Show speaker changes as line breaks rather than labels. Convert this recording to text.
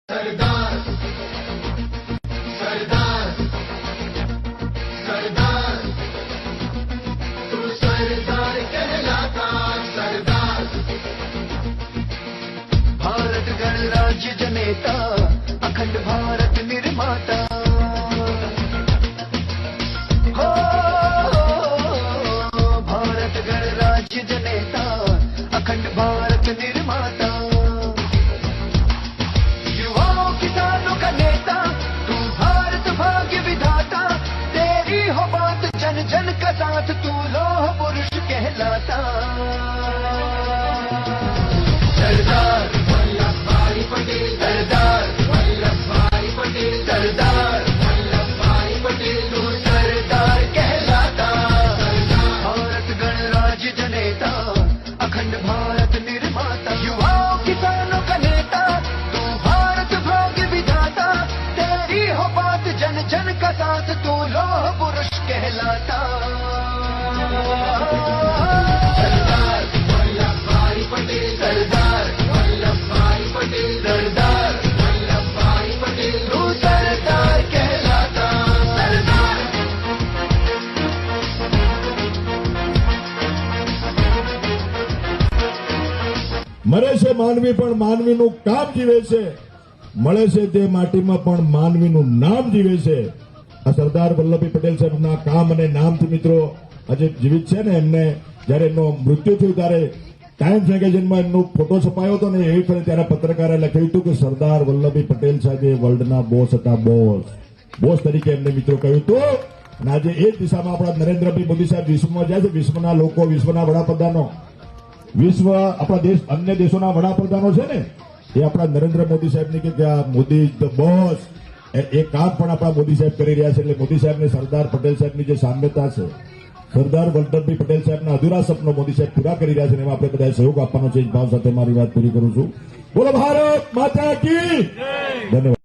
सरदार सरदार सरदार तू सरदार कहलाता सरदार।
भारत गणराज्य जनेता अखंड भारत निर्माता हो भारत गणराज्य जनेता अखंड भारत निर्माता युवाओं किसानों का नेता तू भारत भाग्य विधाता तेरी हो बात जन जन का साथ तू लोह पुरुष कहलाता।
सरदार वल्लभ भाई पटेल सरदार वल्लभ भाई पटेल सरदार वल्लभ भाई पटेल तू
सरदार कहलाता भारत गणराज्य जनेता अखंड भारत निर्माता युवाओं किसानों का नेता तू भारत भाग्य विधाता तेरी हो बात जन जन का साथ तू लोह पुरुष कहलाता।
सरदार वल्लभ भाई पटेल सरदार वल्लभ भाई पटेल सरदार वल्लभ भाई पटेल
तू सरदार कहलाता
सरदार।
મરે છે માનવી પણ માનવીનું કામ જીવે છે, મળે છે તે માટીમાં પણ માનવીનું નામ જીવે છે। આ સરદાર વલ્લભભાઈ પટેલ સાહેબના કામ અને નામથી મિત્રો આજે જીવિત છે ને એમને જયારે એમનું મૃત્યુ થયું ત્યારે ટાઈમ્સ મેગેઝિનમાં એમનો ફોટો છપાયો હતો ને એ વખતે ત્યારે પત્રકારે લખ્યું હતું કે સરદાર વલ્લભભાઈ પટેલ સાહેબ એ વર્લ્ડના બોસ હતા, બોસ તરીકે એમને મિત્રો કહ્યું હતું। અને આજે એ જ દિશામાં આપણા નરેન્દ્રભાઈ મોદી સાહેબ વિશ્વમાં જાય છે, વિશ્વના લોકો, વિશ્વના વડાપ્રધાનો, વિશ્વ આપણા દેશ અન્ય દેશોના વડાપ્રધાનો છે ને એ આપણા નરેન્દ્ર મોદી સાહેબની કે આ મોદી ધ બોસ એ કામ પણ આપણા મોદી સાહેબ કરી રહ્યા છે। એટલે મોદી સાહેબને સરદાર પટેલ સાહેબની જે સામ્યતા છે, સરદાર વલ્લભભાઈ પટેલ સાહેબના અધૂરા સપનો મોદી સાહેબ પૂરા કરી રહ્યા છે અને એમાં આપણે બધાએ સહયોગ આપવાનો છે। એ ભાવ સાથે મારી વાત પૂરી કરું છું। બોલો ભારત માતા કી જય। ધન્યવાદ।